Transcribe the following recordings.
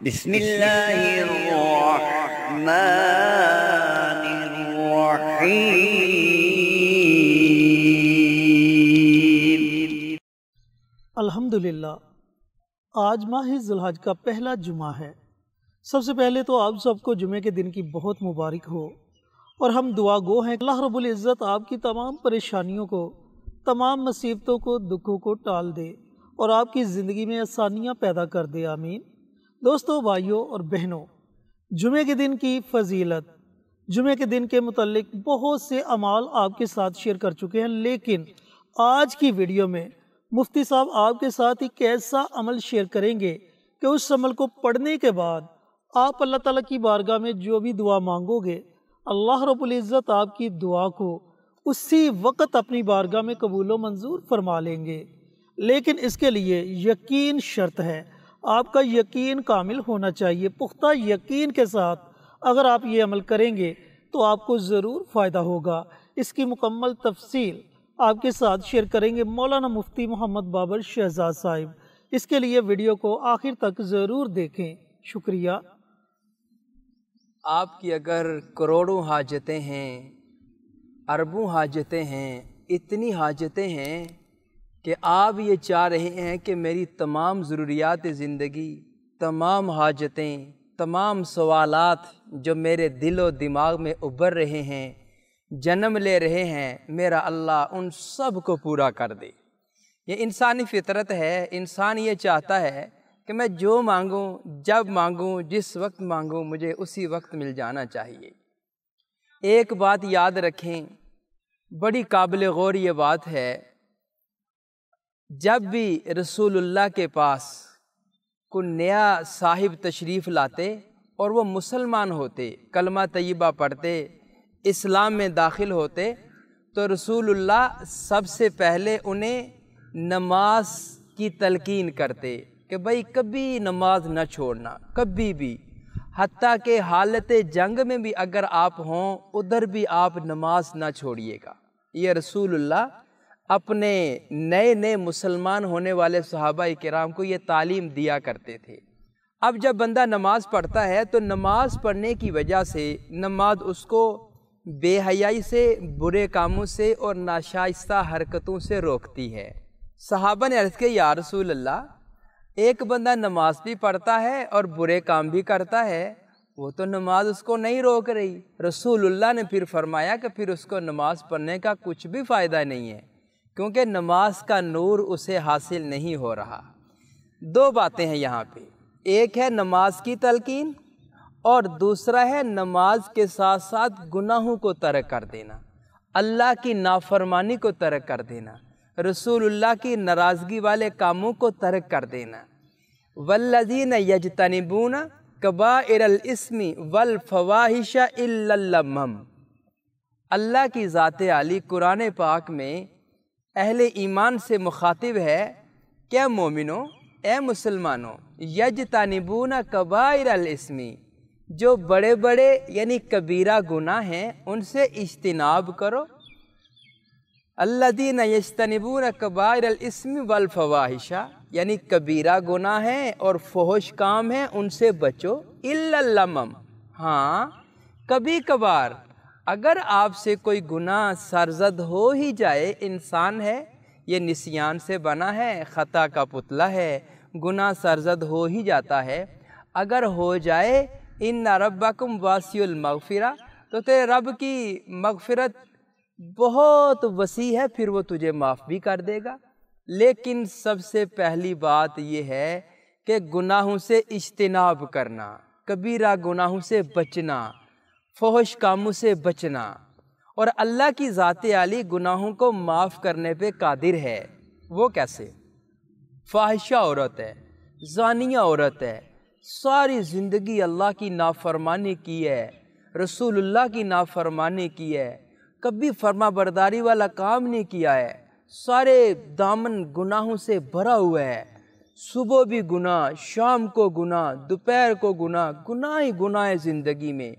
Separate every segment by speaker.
Speaker 1: بسم اللہ الرحمن الرحیم۔
Speaker 2: الحمدللہ، آج ماہ ذی الحج کا پہلا جمعہ ہے۔ سب سے پہلے تو آپ سب کو جمعے کے دن کی بہت مبارک ہو، اور ہم دعا گو ہیں کہ اللہ رب العزت آپ کی تمام پریشانیوں کو، تمام مصیبتوں کو، دکھوں کو ٹال دے اور آپ کی زندگی میں آسانیاں پیدا کر دے، آمین۔ دوستو، بھائیوں اور بہنوں، جمعے کے دن کی فضیلت، جمعے کے دن کے متعلق بہت سے اعمال آپ کے ساتھ شیئر کر چکے ہیں، لیکن آج کی ویڈیو میں مفتی صاحب آپ کے ساتھ ایک ایسا عمل شیئر کریں گے کہ اس عمل کو پڑھنے کے بعد آپ اللہ تعالیٰ کی بارگاہ میں جو بھی دعا مانگو گے، اللہ رب العزت آپ کی دعا کو اسی وقت اپنی بارگاہ میں قبول و منظور فرما لیں گے۔ لیکن اس کے لیے یقین شرط ہے، آپ کا یقین کامل ہونا چاہیے۔ پختہ یقین کے ساتھ اگر آپ یہ عمل کریں گے تو آپ کو ضرور فائدہ ہوگا۔ اس کی مکمل تفصیل آپ کے ساتھ شیئر کریں گے مولانا مفتی محمد بابر شہزاد صاحب۔ اس کے لیے ویڈیو کو آخر تک ضرور دیکھیں۔ شکریہ۔
Speaker 3: آپ کی اگر کروڑوں حاجتیں ہیں، اربوں حاجتیں ہیں، اتنی حاجتیں ہیں کہ آپ یہ چاہ رہے ہیں کہ میری تمام ضروریات زندگی، تمام حاجتیں، تمام سوالات جو میرے دل و دماغ میں ابھر رہے ہیں، جنم لے رہے ہیں، میرا اللہ ان سب کو پورا کر دے۔ یہ انسانی فطرت ہے، انسان یہ چاہتا ہے کہ میں جو مانگوں، جب مانگوں، جس وقت مانگوں، مجھے اسی وقت مل جانا چاہیے۔ ایک بات یاد رکھیں، بڑی قابل غور یہ بات ہے، جب بھی رسول اللہ کے پاس کوئی نیا صاحب تشریف لاتے اور وہ مسلمان ہوتے، کلمہ طیبہ پڑھتے، اسلام میں داخل ہوتے، تو رسول اللہ سب سے پہلے انہیں نماز کی تلقین کرتے کہ بھائی کبھی نماز نہ چھوڑنا، کبھی بھی، حتیٰ کہ حالت جنگ میں بھی اگر آپ ہوں، ادھر بھی آپ نماز نہ چھوڑیے گا۔ یہ رسول اللہ اپنے نئے مسلمان ہونے والے صحابہ کرام کو یہ تعلیم دیا کرتے تھے۔ اب جب بندہ نماز پڑھتا ہے تو نماز پڑھنے کی وجہ سے نماز اس کو بے حیائی سے، برے کاموں سے اور ناشائستہ حرکتوں سے روکتی ہے۔ صحابہ نے عرض کیا، یا رسول اللہ، ایک بندہ نماز بھی پڑھتا ہے اور برے کام بھی کرتا ہے، وہ تو نماز اس کو نہیں روک رہی۔ رسول اللہ نے پھر فرمایا کہ پھر اس کو نماز پڑھنے کا کچھ بھی فائدہ نہیں ہے، کیونکہ نماز کا نور اسے حاصل نہیں ہو رہا۔ دو باتیں ہیں یہاں پہ، ایک ہے نماز کی تلقین اور دوسرا ہے نماز کے ساتھ ساتھ گناہوں کو ترک کر دینا، اللہ کی نافرمانی کو ترک کر دینا، رسول اللہ کی ناراضگی والے کاموں کو ترک کر دینا۔ والذین یجتنبون کبائر الاسم والفواحش الا اللمم۔ اللہ کی ذات عالی قرآن پاک میں اہل ایمان سے مخاطب ہے کہ اے مومنوں، اے مسلمانوں، یجتنبون کبائر الاسم، جو بڑے بڑے یعنی کبیرہ گناہ ہیں ان سے اجتناب کرو۔ الذین یجتنبون کبائر الاسم والفواحش، یعنی کبیرہ گناہ ہیں اور فحش کام ہیں، ان سے بچو۔ الا اللمم، ہاں کبھی کبھار اگر آپ سے کوئی گناہ سرزد ہو ہی جائے، انسان ہے، یہ نسیان سے بنا ہے، خطا کا پتلا ہے، گناہ سرزد ہو ہی جاتا ہے، اگر ہو جائے، ان ربکم واسع المغفرہ، تو تیرے رب کی مغفرت بہت وسیع ہے، پھر وہ تجھے معاف بھی کر دے گا۔ لیکن سب سے پہلی بات یہ ہے کہ گناہوں سے اجتناب کرنا، کبیرہ گناہوں سے بچنا، فحش کاموں سے بچنا، اور اللہ کی ذات عالی گناہوں کو معاف کرنے پہ قادر ہے۔ وہ کیسے؟ فاحشہ عورت ہے، زانیہ عورت ہے، ساری زندگی اللہ کی نافرمانی کی ہے، رسول اللہ کی نافرمانی کی ہے، کبھی فرما برداری والا کام نہیں کیا ہے، سارے دامن گناہوں سے بھرا ہوا ہے، صبح بھی گناہ، شام کو گناہ، دوپہر کو گناہ، گناہ ہی گناہ ہے زندگی میں۔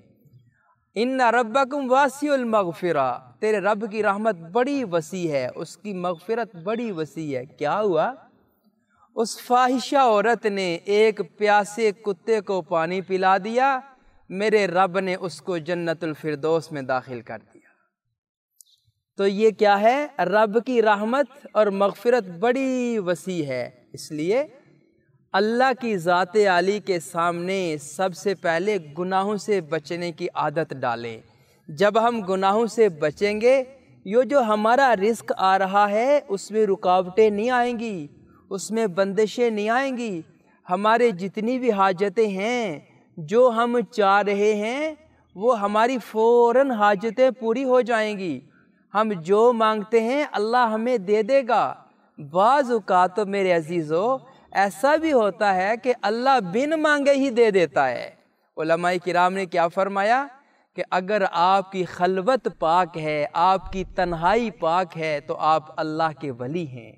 Speaker 3: ان ربکم واسع المغفرہ، تیرے رب کی رحمت بڑی وسیع ہے، اس کی مغفرت بڑی وسیع ہے۔ کیا ہوا؟ اس فاحشہ عورت نے ایک پیاسے کتے کو پانی پلا دیا، میرے رب نے اس کو جنت الفردوس میں داخل کر دیا۔ تو یہ کیا ہے؟ رب کی رحمت اور مغفرت بڑی وسیع ہے۔ اس لیے اللہ کی ذات عالی کے سامنے سب سے پہلے گناہوں سے بچنے کی عادت ڈالیں۔ جب ہم گناہوں سے بچیں گے، یہ جو ہمارا رزق آ رہا ہے اس میں رکاوٹیں نہیں آئیں گی، اس میں بندشیں نہیں آئیں گی۔ ہمارے جتنی بھی حاجتیں ہیں جو ہم چاہ رہے ہیں وہ ہماری فوراً حاجتیں پوری ہو جائیں گی۔ ہم جو مانگتے ہیں اللہ ہمیں دے دے گا۔ بعض اوقات تو میرے عزیزو ایسا بھی ہوتا ہے کہ اللہ بن مانگے ہی دے دیتا ہے۔ علماء کرام نے کیا فرمایا کہ اگر آپ کی خلوت پاک ہے، آپ کی تنہائی پاک ہے، تو آپ اللہ کے ولی ہیں،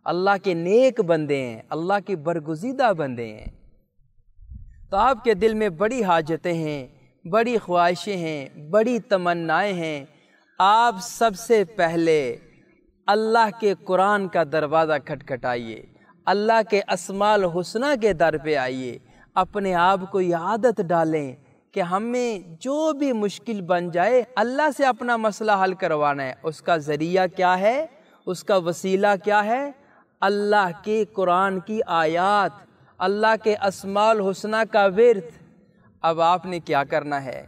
Speaker 3: اللہ کے نیک بندے ہیں، اللہ کے برگزیدہ بندے ہیں۔ تو آپ کے دل میں بڑی حاجتیں ہیں، بڑی خواہشیں ہیں، بڑی تمنائیں ہیں۔ آپ سب سے پہلے اللہ کے قرآن کا دروازہ کھٹکھٹائیے، اللہ کے اسماء الحسنی کے در پہ آئیے، اپنے آپ کو یہ عادت ڈالیں کہ ہمیں جو بھی مشکل بن جائے اللہ سے اپنا مسئلہ حل کروانا ہے۔ اس کا ذریعہ کیا ہے؟ اس کا وسیلہ کیا ہے؟ اللہ کے قرآن کی آیات، اللہ کے اسماء الحسنی کا ورد۔ اب آپ نے کیا کرنا ہے؟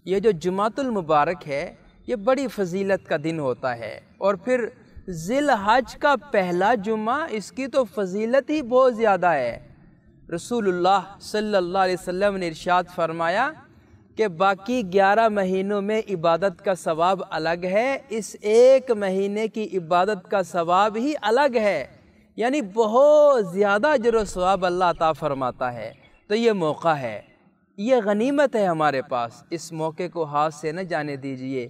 Speaker 3: یہ جو جمعۃ المبارک ہے یہ بڑی فضیلت کا دن ہوتا ہے، اور پھر ذی الحج کا پہلا جمعہ، اس کی تو فضیلت ہی بہت زیادہ ہے۔ رسول اللہ صلی اللہ علیہ وسلم نے ارشاد فرمایا کہ باقی 11 مہینوں میں عبادت کا ثواب الگ ہے، اس ایک مہینے کی عبادت کا ثواب ہی الگ ہے، یعنی بہت زیادہ اجر و ثواب اللہ عطا فرماتا ہے۔ تو یہ موقع ہے، یہ غنیمت ہے ہمارے پاس، اس موقع کو ہاتھ سے نہ جانے دیجئے۔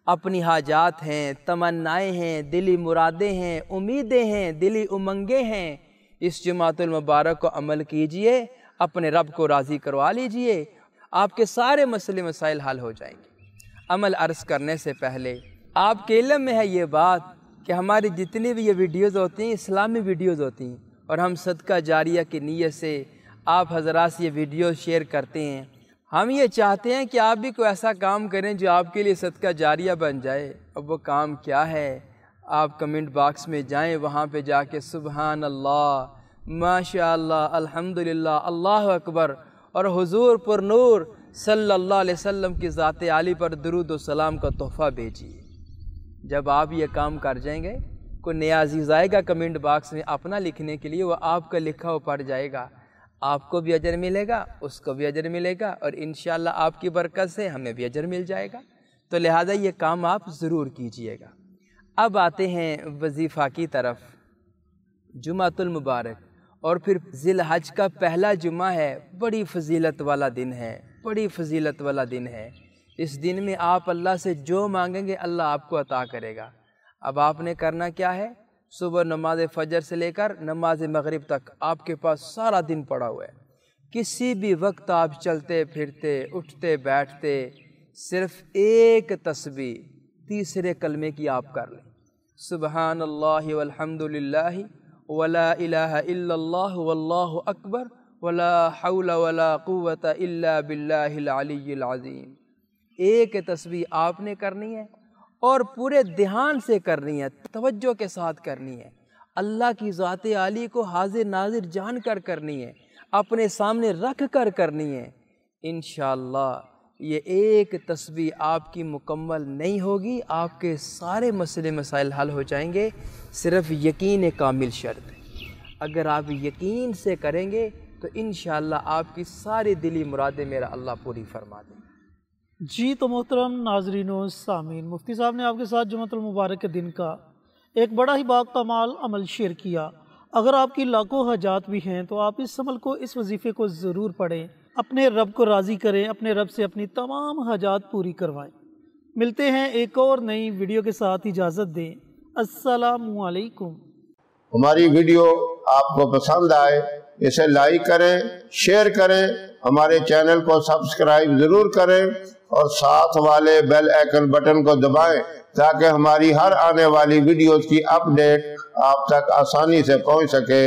Speaker 3: اپنی حاجات ہیں، تمنائیں ہیں، دلی مرادیں ہیں، امیدیں ہیں، دلی امنگیں ہیں، اس جمعۃ المبارک کو عمل کیجئے، اپنے رب کو راضی کروا لیجئے، آپ کے سارے مسئلے مسائل حل ہو جائیں گے۔ عمل عرض کرنے سے پہلے آپ کے علم میں ہے یہ بات کہ ہماری جتنی بھی یہ ویڈیوز ہوتی ہیں اسلامی ویڈیوز ہوتی ہیں، اور ہم صدقہ جاریہ کی نیت سے آپ حضرات سے یہ ویڈیو شیئر کرتے ہیں۔ ہم یہ چاہتے ہیں کہ آپ بھی کوئی ایسا کام کریں جو آپ کے لیے صدقہ جاریہ بن جائے۔ اب وہ کام کیا ہے؟ آپ کمنٹ باکس میں جائیں، وہاں پہ جا کے سبحان اللہ، ماشاء اللہ، الحمدللہ، اللہ اکبر، اور حضور پر نور صلی اللہ علیہ وسلم کی ذات عالی پر درود و سلام کا تحفہ بھیجیے۔ جب آپ یہ کام کر جائیں گے، کوئی نیا عزیز آئے گا کمنٹ باکس میں اپنا لکھنے کے لیے، وہ آپ کا لکھا ہوا پڑھ جائے گا، آپ کو بھی اجر ملے گا، اس کو بھی اجر ملے گا، اور انشاءاللہ آپ کی برکت سے ہمیں بھی اجر مل جائے گا۔ تو لہٰذا یہ کام آپ ضرور کیجئے گا۔ اب آتے ہیں وظیفہ کی طرف۔ جمعۃ المبارک اور پھر ذی الحج کا پہلا جمعہ ہے، بڑی فضیلت والا دن ہے، بڑی فضیلت والا دن ہے۔ اس دن میں آپ اللہ سے جو مانگیں گے اللہ آپ کو عطا کرے گا۔ اب آپ نے کرنا کیا ہے؟ صبح نماز فجر سے لے کر نماز مغرب تک آپ کے پاس سارا دن پڑا ہوا ہے، کسی بھی وقت آپ چلتے پھرتے اٹھتے بیٹھتے صرف ایک تسبیح تیسرے کلمے کی آپ کر لیں، سبحان اللہ والحمد للہ ولا الہ الا اللہ واللہ اکبر ولا حول ولا قوت الا باللہ العلی العظیم۔ ایک تسبیح آپ نے کرنی ہے اور پورے دھیان سے کرنی ہے، توجہ کے ساتھ کرنی ہے، اللہ کی ذات عالی کو حاضر ناظر جان کر کرنی ہے، اپنے سامنے رکھ کر کرنی ہے۔ انشاءاللہ یہ ایک تسبیح آپ کی مکمل نہیں ہوگی، آپ کے سارے مسئلے مسائل حل ہو جائیں گے، صرف یقین کامل شرط ہے۔ اگر آپ یقین سے کریں گے تو انشاءاللہ آپ کی ساری دلی مرادیں میرا اللہ پوری فرما دے۔
Speaker 2: جی تو محترم ناظرین و سامعین، مفتی صاحب نے آپ کے ساتھ جمعۃ المبارک کے دن کا ایک بڑا ہی باکمال عمل شیئر کیا۔ اگر آپ کی لاکھوں حاجات بھی ہیں تو آپ اس عمل کو، اس وظیفے کو ضرور پڑھیں، اپنے رب کو راضی کریں، اپنے رب سے اپنی تمام حاجات پوری کروائیں۔ ملتے ہیں ایک اور نئی ویڈیو کے ساتھ، اجازت دیں، السلام علیکم۔
Speaker 4: ہماری ویڈیو آپ کو پسند آئے اسے لائک کریں، شیئر کریں، ہمارے چینل کو سبسکرائب ضرور کریں اور ساتھ والے بیل آئیکن بٹن کو دبائیں تاکہ ہماری ہر آنے والی ویڈیوز کی اپ ڈیٹ آپ تک آسانی سے پہنچ سکے۔